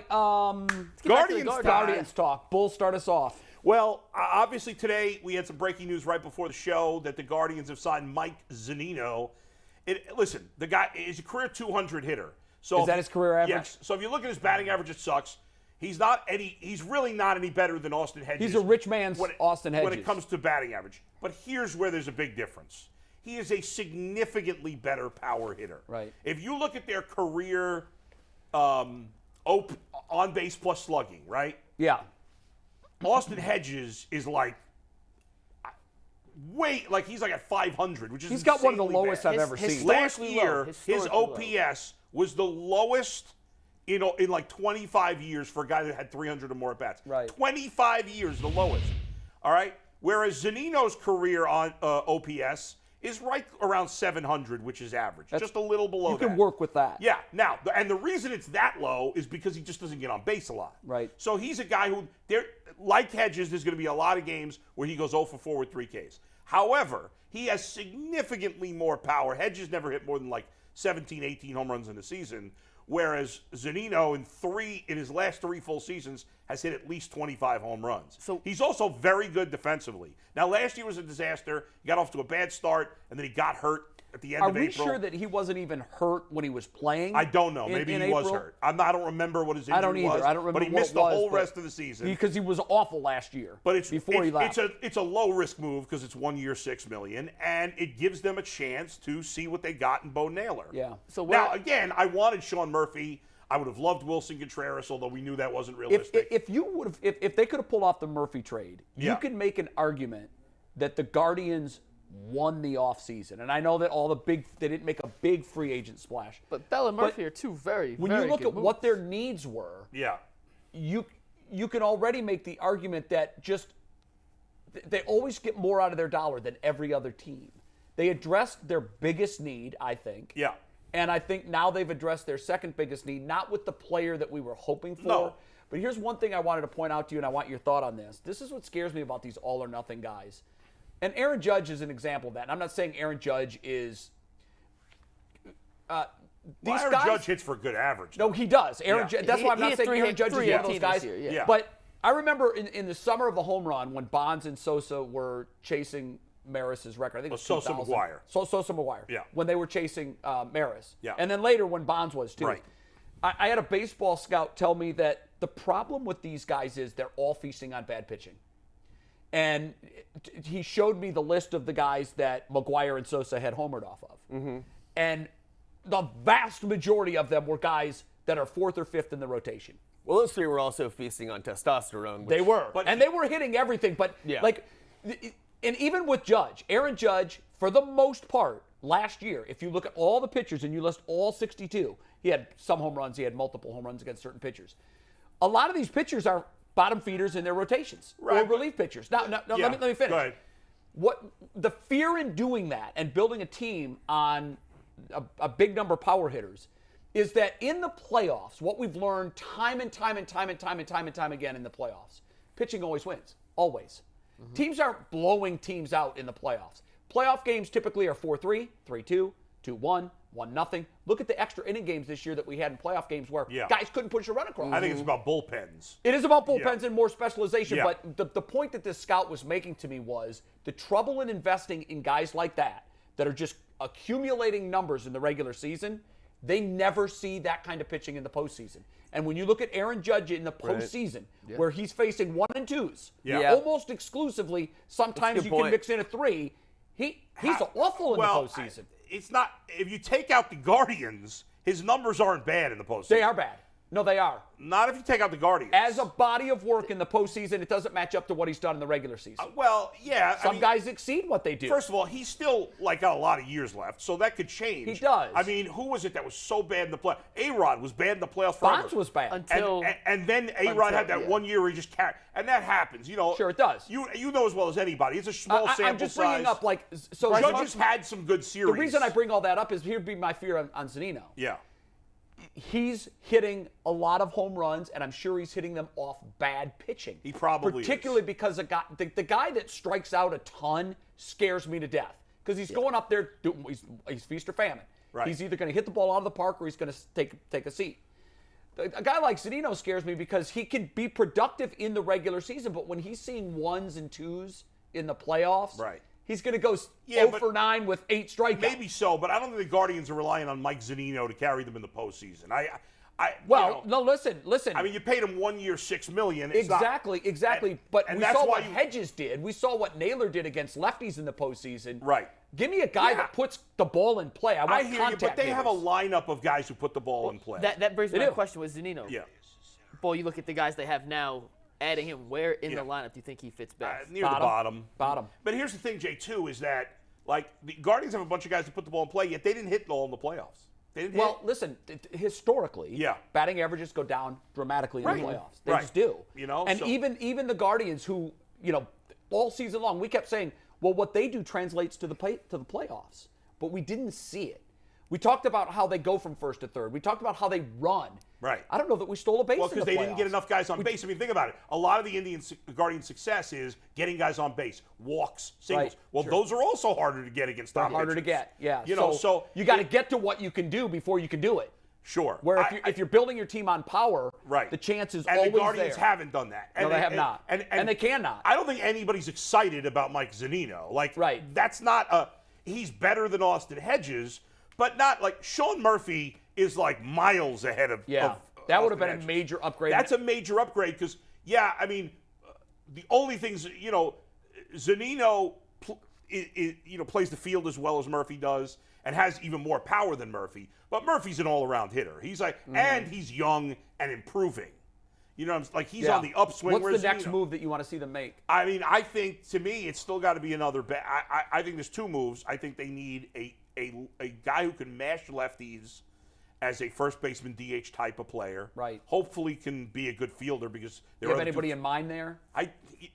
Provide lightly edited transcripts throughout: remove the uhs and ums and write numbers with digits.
Guardians talk. Bull, start us off. Well, obviously today we had some breaking news right before the show that the Guardians have signed Mike Zunino. Listen, the guy is a career 200 hitter. So is that his career average? Yes. So if you look at his batting average, it sucks. He's really not any better than Austin Hedges. He's a rich man's Austin Hedges when it comes to batting average. But here's where there's a big difference. He is a significantly better power hitter. Right. If you look at their career on base plus slugging, right? Yeah. Austin Hedges is he's like at 500, which is he's got one of the lowest bad. I've ever seen. Last year, his OPS was the lowest in like 25 years for a guy that had 300 or more at bats. Right. 25 years, the lowest. All right. Whereas Zunino's career on OPS is right around 700, which is average. Just a little below that. You can work with that. Yeah. Now, and the reason it's that low is because he just doesn't get on base a lot. Right. So he's a guy who, like Hedges, there's going to be a lot of games where he goes 0 for 4 with 3 Ks. However, he has significantly more power. Hedges never hit more than like 17, 18 home runs in a season, whereas Zunino in his last 3 full seasons has hit at least 25 home runs. So he's also very good defensively. Now, last year was a disaster. He got off to a bad start, and then he got hurt at the end of April. Are we sure that he wasn't even hurt when he was playing? I don't know. Maybe he was hurt. I don't remember what his injury was. I don't either. I don't remember. But he missed the whole rest of the season because he was awful last year. But before he left. It's a low risk move because it's 1 year, $6 million, and it gives them a chance to see what they got in Bo Naylor. Yeah. So now again, I wanted Sean Murphy. I would have loved Wilson Contreras, although we knew that wasn't realistic. If they could have pulled off the Murphy trade, you could make an argument that the Guardians won the offseason. And I know that they didn't make a big free agent splash. But Bell and Murphy are two very, when very you look good at moves. what their needs were, you can already make the argument that they always get more out of their dollar than every other team. They addressed their biggest need, I think. Yeah. And I think now they've addressed their second biggest need, not with the player that we were hoping for. No. But here's one thing I wanted to point out to you, and I want your thought on this. This is what scares me about these all-or-nothing guys. And Aaron Judge is an example of that. And I'm not saying Aaron Judge is Aaron Judge hits for good average. No, he does. That's why I'm not saying Aaron Judge is one of those guys. Year, But I remember in the summer of the home run when Bonds and Sosa were chasing Maris's record. I think it was Sosa McGuire. Sosa McGuire. Yeah. When they were chasing Maris. Yeah. And then later when Bonds was too. Right. I had a baseball scout tell me that the problem with these guys is they're all feasting on bad pitching. And he showed me the list of the guys that McGuire and Sosa had homered off of. Mm-hmm. And the vast majority of them were guys that are 4th or 5th in the rotation. Well, those 3 were also feasting on testosterone. They were. And they were hitting everything. But, and even with Judge, Aaron Judge, for the most part, last year, if you look at all the pitchers and you list all 62, he had some home runs, he had multiple home runs against certain pitchers. A lot of these pitchers are bottom feeders in their rotations or relief pitchers. Now, let me finish. Go ahead. What the fear in doing that and building a team on a big number of power hitters is that in the playoffs, what we've learned time and time again in the playoffs, pitching always wins. Always. Mm-hmm. Teams aren't blowing teams out in the playoffs. Playoff games typically are 4-3, 3-2, 2-1, 1-0. Look at the extra inning games this year that we had in playoff games where guys couldn't push a run across. I think it's about bullpens. It is about bullpens and more specialization. Yeah. But the point that this scout was making to me was the trouble in investing in guys like that are just accumulating numbers in the regular season. They never see that kind of pitching in the postseason. And when you look at Aaron Judge in the postseason, where he's facing 1 and 2s, almost exclusively, sometimes you can mix in a 3. He's awful in the postseason. It's not. If you take out the Guardians, his numbers aren't bad in the postseason. They are bad. No, they are. Not if you take out the Guardians. As a body of work in the postseason, it doesn't match up to what he's done in the regular season. Some guys exceed what they do. First of all, he's still got a lot of years left, so that could change. He does. I mean, who was it that was so bad in the playoffs? A-Rod was bad in the playoffs forever. Bonds was bad. And then A-Rod had that 1 year where he just carried. And that happens, Sure, it does. You know as well as anybody. It's a small sample size. I'm just bringing up, Judge has had some good series. The reason I bring all that up is here'd be my fear on Zunino. Yeah. He's hitting a lot of home runs, and I'm sure he's hitting them off bad pitching. He probably Particularly because the guy that strikes out a ton scares me to death. Because he's going up there, he's feast or famine. Right. He's either going to hit the ball out of the park or he's going to take a seat. a guy like Zunino scares me because he can be productive in the regular season, but when he's seeing 1s and 2s in the playoffs, Right. he's going to go 0 for 9 with 8 strikeouts. Maybe so, but I don't think the Guardians are relying on Mike Zunino to carry them in the postseason. No, listen. I mean, you paid him 1 year, $6 million. Exactly. But and we that's saw why what Hedges did. We saw what Naylor did against lefties in the postseason. Right. Give me a guy that puts the ball in play. I want I hear you, contact but they have a hitters. lineup of guys who put the ball in play. That brings me They to my do. question with Zunino. Yeah. Boy, you look at the guys they have now, adding him, where in Yeah. the lineup do you think he fits best? Near the bottom. Bottom. But here's the thing, Jay, too, is that, like, the Guardians have a bunch of guys who put the ball in play, yet they didn't hit it all in the playoffs. They didn't Well, hit. listen, historically, Yeah. batting averages go down dramatically in Right. the playoffs. They Right. just do. You know, and so- even the Guardians, who all season long, we kept saying, well, what they do translates to the playoffs, but we didn't see it. We talked about how they go from first to third. We talked about how they run. Right. I don't know that we stole a base. Well, in the because they didn't get playoffs. enough guys on base. I mean, think about it. A lot of the Guardian success is getting guys on base, walks, singles. Right, Well, sure. those are also harder to get against top Harder to pitchers. get. Yeah. You know, so you got to get to what you can do before you can do it. Sure. Where if you're building your team on power, right. the chance is and always the Guardians there. haven't done that. No, they have not. And they cannot. I don't think anybody's excited about Mike Zunino. Like, Right. that's not he's better than Austin Hedges, but not like Sean Murphy is like miles ahead of. Yeah. of That would have Austin been a Hedges. major upgrade. That's a major upgrade because, I mean, the only things, Zunino, plays the field as well as Murphy does and has even more power than Murphy. But Murphy's an all-around hitter. He's like, and he's young and improving. You know, like he's on the upswing. What's whereas the next Zunino- move that you want to see them make? I mean, I think to me, it's still got to be another bet. I think there's two moves. I think they need a guy who can mash lefties as a first baseman DH type of player. Right. Hopefully can be a good fielder because Do you have anybody in mind there? You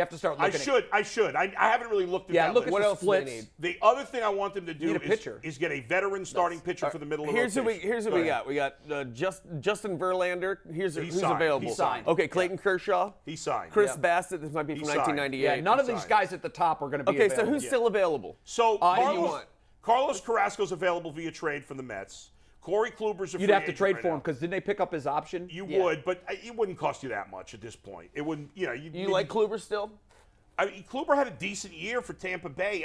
have to start looking I should. I haven't really looked at Yeah, that look list. at What the else do they splits. need? The other thing I want them to do Need a pitcher. is get a veteran starting pitcher for the middle of the Here's who rotation. we got. We got Justin Verlander. Who's signed. available. He's signed. Okay, Clayton Kershaw. He signed. Chris Yeah. Bassett. This might be from signed. 1998. Yeah, none of He's these signed. guys at the top are going to be Okay, so available. who's still available? So who you want? Carlos Carrasco's available via trade from the Mets. Corey Kluber's a You'd free have to agent trade right for now. him because didn't they pick up his option? You would, but it wouldn't cost you that much at this point. It wouldn't, You like Kluber still? I mean, Kluber had a decent year for Tampa Bay.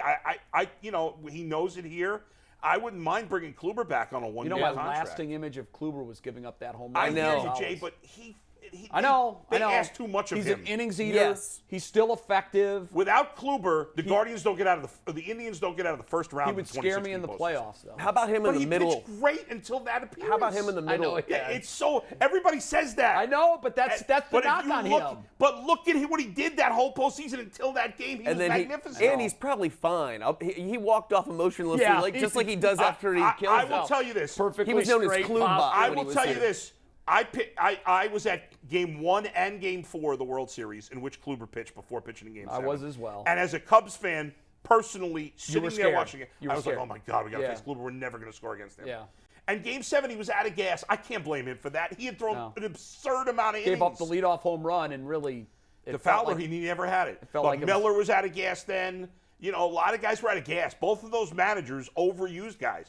He knows it here. I wouldn't mind bringing Kluber back on a one-year my contract. lasting image of Kluber was giving up that home I run. hear know. you, Jay, but I know. They I know. asked too much of He's him. an innings eater. Yes. He's still effective. Without Kluber, the Guardians don't get out of the Indians don't get out of the first round. He would of the scare me in the 2016 playoffs, though. How about him But in he the middle? pitched great until that appearance. How about him in the I know middle? it. Yeah, it's so everybody says that. I know, but that's the But if knock you on look, him. But look at what he did that whole postseason until that game. He was magnificent. and he's probably fine. He walked off emotionlessly, Yeah, just like he does after he kills. I will tell you this. Perfectly He was known as straight Klubot. pop. I when he will was tell you here. this. I was at Game 1 and Game 4 of the World Series in which Kluber pitched before pitching in Game 7. I was as well. And as a Cubs fan, personally, sitting there scared. watching it, You I were was scared. like, oh my God, we got to Yeah. face Kluber. We're never going to score against him. Yeah. And Game 7, he was out of gas. I can't blame him for that. He had thrown an absurd amount of innings. Gave up the leadoff home run and really. The Fowler, he never had it. felt But like it was- Miller was out of gas then. A lot of guys were out of gas. Both of those managers overused guys.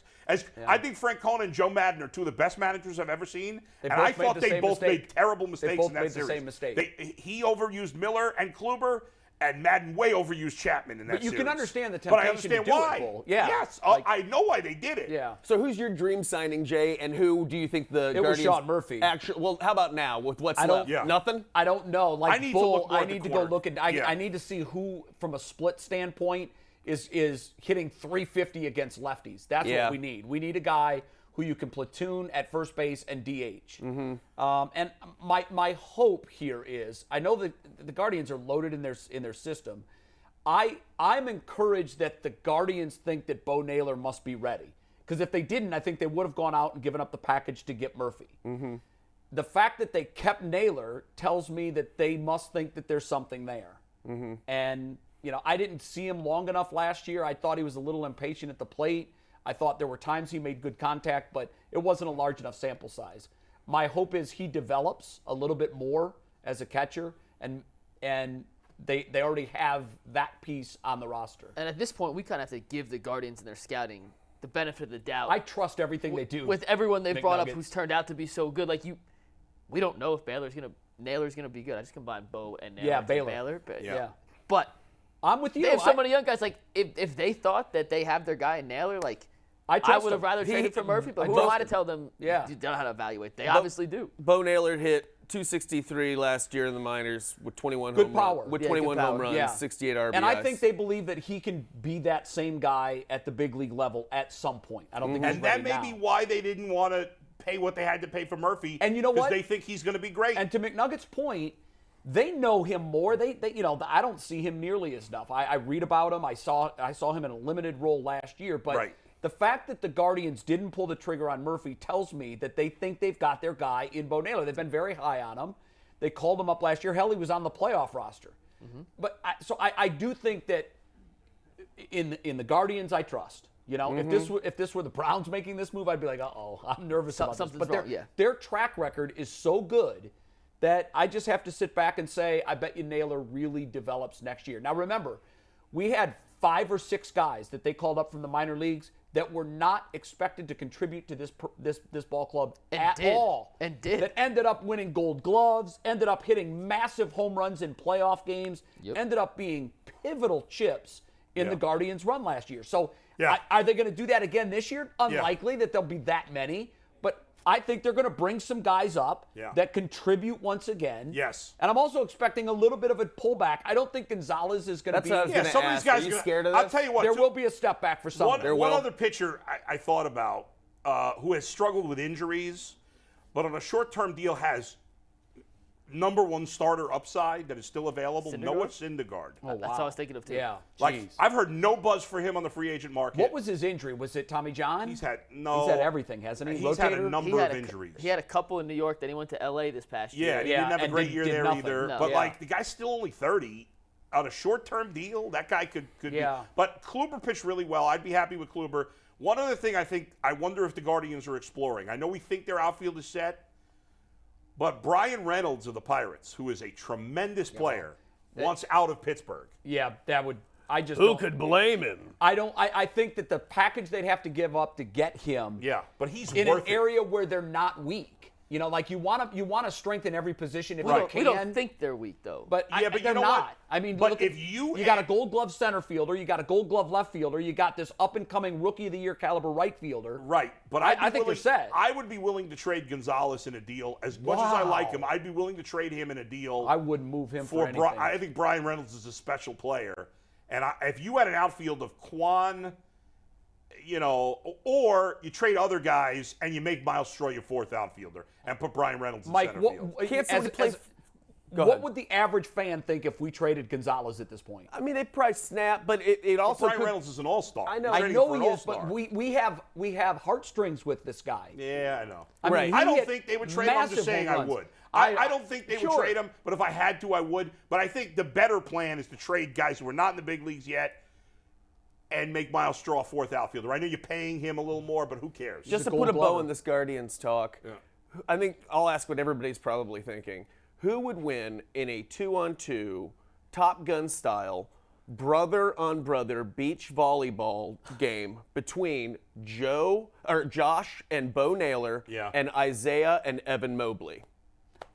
I think Frank Cohen and Joe Madden are two of the best managers I've ever seen. They and both I made thought the they same both mistake. made terrible mistakes both in that made the series. same mistake. He overused Miller and Kluber, and Madden way overused Chapman in that But you series. can understand the But I temptation to understand do it, why. Bull. Yeah. Yes, Like- I know why they did it. Yeah. So who's your dream signing, Jay? And who do you think the It was Guardians Sean Murphy. Actually, well, how about now with what's I don't- left? Yeah. Nothing. I don't know. Like I need to Bull, look more I at the need to corner. go look at. Yeah. I need to see who, from a split standpoint, is hitting 350 against lefties. That's Yeah. what we need. We need a guy who you can platoon at first base and DH. And my hope here is, I know that the Guardians are loaded in their system. I'm encouraged that the Guardians think that Bo Naylor must be ready. Because if they didn't, I think they would have gone out and given up the package to get Murphy. The fact that they kept Naylor tells me that they must think that there's something there. And, I didn't see him long enough last year. I thought he was a little impatient at the plate. I thought there were times he made good contact, but it wasn't a large enough sample size. My hope is he develops a little bit more as a catcher, and they already have that piece on the roster. And at this point, we kind of have to give the Guardians and their scouting the benefit of the doubt. I trust everything they do. With everyone they've brought up McNuggets. who's turned out to be so good. Like we don't know if Naylor's gonna be good. I just combined Bo and Naylor. Yeah, to Baylor. But, Yeah. But I'm with you. they have so many young guys. Like if they thought that they have their guy in Naylor, like I I trust would have him. rather traded for Murphy. But who am I to tell them? Yeah. You don't know how to evaluate. They obviously do. Bo Naylor hit 263 last year in the minors with 21 Good home power. runs. With Yeah, 21 good home power. runs, Yeah. 68 RBIs. And I think they believe that he can be that same guy at the big league level at some point. I don't think he's And ready that may now. be why they didn't want to pay what they had to pay for Murphy. And you know what? Because they think he's going to be great. And to McNugget's point, they know him more. They I don't see him nearly as enough. I read about him. I saw him in a limited role last year. But Right. the fact that the Guardians didn't pull the trigger on Murphy tells me that they think they've got their guy in Bo Naylor. They've been very high on him. They called him up last year. Hell, he was on the playoff roster. But I do think that in the Guardians, I trust. If this were the Browns making this move, I'd be like, I'm nervous about this. Something's But wrong, yeah. their track record is so good that I just have to sit back and say, I bet you Naylor really develops next year. Now, remember, we had 5 or 6 guys that they called up from the minor leagues that were not expected to contribute to this ball club at all. And did. That ended up winning Gold Gloves, ended up hitting massive home runs in playoff games, ended up being pivotal chips in the Guardians' run last year. So are they going to do that again this year? Unlikely that there'll be that many. But I think they're going to bring some guys up that contribute once again. Yes. And I'm also expecting a little bit of a pullback. I don't think Gonzalez is going to be. That's what I was gonna some of these ask. guys Are you are scared of I'll this? tell you what. There will be a step back for some. One other pitcher I thought about who has struggled with injuries, but on a short-term deal has number 1 starter upside that is still available. Syndergaard? Noah Syndergaard. That's what I was thinking of too. Yeah. Like Jeez. I've heard no buzz for him on the free agent market. What was his injury? Was it Tommy John? He's had everything, hasn't he? He's had a Rotator? number of injuries. He had a couple in New York. Then he went to LA this past Yeah, year. and he didn't have a and great did- year did there nothing. either. No. But Yeah. like the guy's still only 30. On a short-term deal, that guy could Yeah. be. But Kluber pitched really well. I'd be happy with Kluber. One other thing I wonder if the Guardians are exploring. I know we think their outfield is set, but Brian Reynolds of the Pirates, who is a tremendous player, wants out of Pittsburgh. Yeah, that would. I just. Who don't- could blame him? I think that the package they'd have to give up to get him. Yeah, but he's in an worth it. area where they're not weak. Like you want to strengthen every position if you can. We don't think they're weak though. But Yeah, but you they're know not. what? I mean, But look if at, you got a add- Gold Glove center fielder, you got a Gold Glove left fielder, you got this up and coming Rookie of the Year caliber right fielder. Right, but I think they're set. I would be willing to trade Gonzalez in a deal. As much as I like him, I'd be willing to trade him in a deal. I wouldn't move him for anything. I think Brian Reynolds is a special player, and if you had an outfield of Quan, or you trade other guys and you make Miles Straw your 4th outfielder and put Brian Reynolds in Mike, center what, field. Can't somebody play- Go what ahead. would the average fan think if we traded Gonzalez at this point? I mean, they probably snap, but it also Brian could, Reynolds is an all-star. I know. We're I trading know for an he is, all-star. but we have heartstrings with this guy. Yeah, I know. I mean, Right. he I don't hit think they would trade him. I'm just massive saying home I runs. would. I don't think they would Sure. trade him, but if I had to, I would. But I think the better plan is to trade guys who are not in the big leagues yet and make Miles Straw a 4th outfielder. I know you're paying him a little more, but who cares? just to Gold put a bow Glover. in this Guardians talk, I think I'll ask what everybody's probably thinking. Who would win in a 2-on-2 Top Gun style brother-on-brother beach volleyball game between Josh and Bo Naylor and Isaiah and Evan Mobley?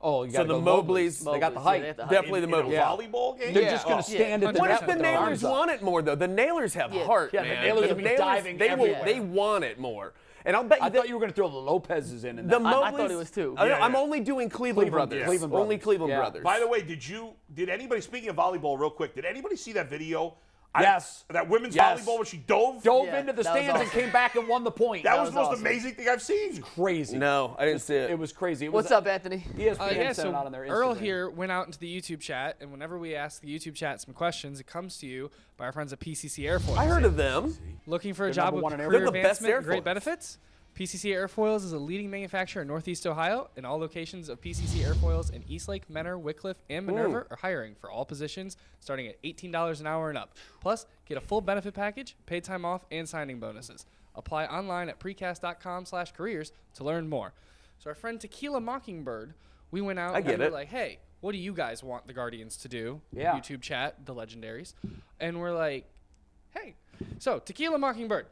Oh, you So got the Mobleys, They got the height. definitely the in a Mobleys. volleyball game? They're just going to stand at the What net if the with their Nailers arms up. want it more, though? The Nailers have heart, Yeah, the man. Nailers will be diving everywhere. They want it more. And I'll bet you I thought you were going to throw the Lopez's in. the that. Mobleys, I thought it was too. I'm only doing Cleveland brothers. Cleveland Only brothers. Cleveland Yeah. brothers. By the way, did anybody, speaking of volleyball real quick, did anybody see that video? Yes. That women's Yes. volleyball where she dove? Dove Yeah, into the that was stands and awesome. came back and won the point. That was the most awesome. amazing thing I've seen. Crazy. No, I didn't see it. It was crazy. It was, What's up, Anthony? ESPN Yeah, sent it so out on their Instagram. Earl here went out into the YouTube chat, and whenever we ask the YouTube chat some questions, it comes to you by our friends at PCC Airfoils. I heard of them. Looking for a They're job number with one in career They're the best advancement and great airfoils. benefits? PCC Airfoils is a leading manufacturer in Northeast Ohio, and all locations of PCC Airfoils in Eastlake, Menor, Wickliffe, and Minerva are hiring for all positions starting at $18 an hour and up. Plus, get a full benefit package, paid time off, and signing bonuses. Apply online at precast.com/careers to learn more. So our friend Tequila Mockingbird, we went out I and get we were it. like, hey, what do you guys want the Guardians to do? Yeah. YouTube chat, the legendaries. And we're like, hey, so Tequila Mockingbird,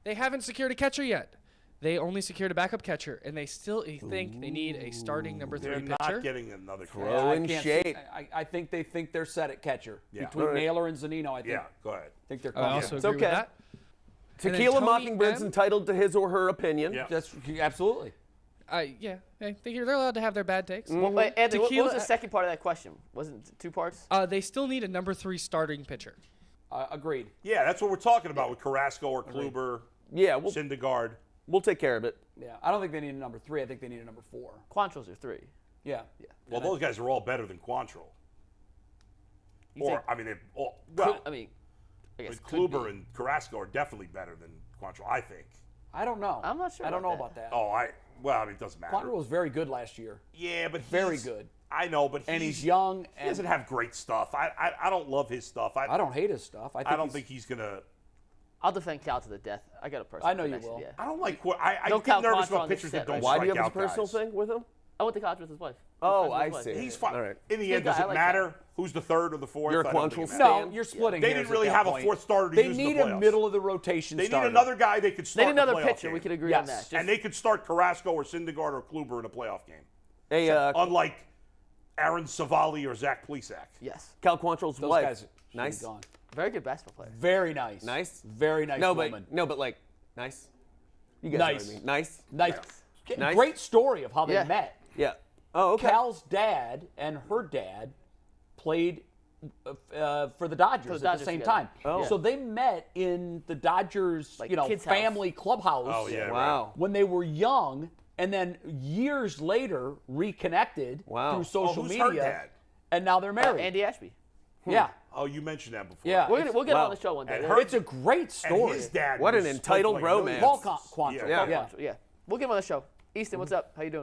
They haven't secured a catcher yet. They only secured a backup catcher, and they still think they need a starting number 3 They're pitcher. not getting another catcher. Throw I in can't shade. see- I think they think they're set at catcher. Yeah. Between All right. Naylor and Zunino, I think, Yeah, go ahead. think they're I coming. also It's agree okay. with that. And then Tequila Tony Mockingbird's M. entitled to his or her opinion. Yeah. That's absolutely. Yeah, I think they're allowed to have their bad takes. Well, wait, Anthony, what was Tequila- the second part of that question? Wasn't it 2 parts? They still need a number 3 starting pitcher. Agreed. Yeah, that's what we're talking about with Carrasco or Kluber, Yeah, we'll Syndergaard. take care of it. Yeah, I don't think they need a number 3. I think they need a number 4. Quantrill's are 3. Yeah. Well, those guys are all better than Quantrill. You Or, think- I mean, they've all, Could- well, I mean, I guess but could Kluber be. and Carrasco are definitely better than Quantrill, I think. I don't know. I'm not sure I don't know about about that. Oh, well, I mean, it doesn't matter. Quantrill was very good last year. Yeah, but Very he's- good. I know, but And he's young. He doesn't have great stuff. I don't love his stuff. I don't hate his stuff. I don't think he's gonna. I'll defend Cal to the death. I got a personal I know you connection, will. Yeah. I don't like. I No get Cal nervous Quantrill about on the pitchers set, that don't right? Why do you strike have a out personal guys. thing with him? I went to college with his wife. Oh, Friends with I his wife. see. He's fine. All right. In the Good end, guy, does I it like matter who's the third or the fourth? You're a I don't think Quantrill it No, matters. you're splitting They hairs didn't really at that have a point. fourth starter to They use in need the a playoffs. middle of the rotation They need starter. another guy they could They start need in a another playoff pitcher. game. We could agree Yes. on that. Just, And they could start Carrasco or Syndergaard or Kluber in a playoff game. Hey, Unlike Aaron Savali or Zach Plesac. yes. Cal Quantrill's Those wife. guys should be Nice. gone. Very good basketball player. Very nice. Nice? Very nice No, woman. but like nice. You guys Nice. know what I mean. Nice. Nice. Nice. Great story of how they Yeah. met. Yeah. Oh, okay. Cal's dad and her dad played for the Dodgers at the Dodgers same together. time. Oh. So they met in the Dodgers, Like kids' house. family clubhouse. Oh yeah. Wow. When they were young, and then years later reconnected Wow. through social who's her media, dad? and now they're married. Andy Ashby. Yeah, Oh, you mentioned that before. yeah. We'll get him wow. on the show one day. And Yeah. her- It's a great And story. his dad. What an was entitled like romance. Paul millions. Quantrill. Yeah. Yeah. Yeah. We'll get him on the show. Easton, what's up? How you doing?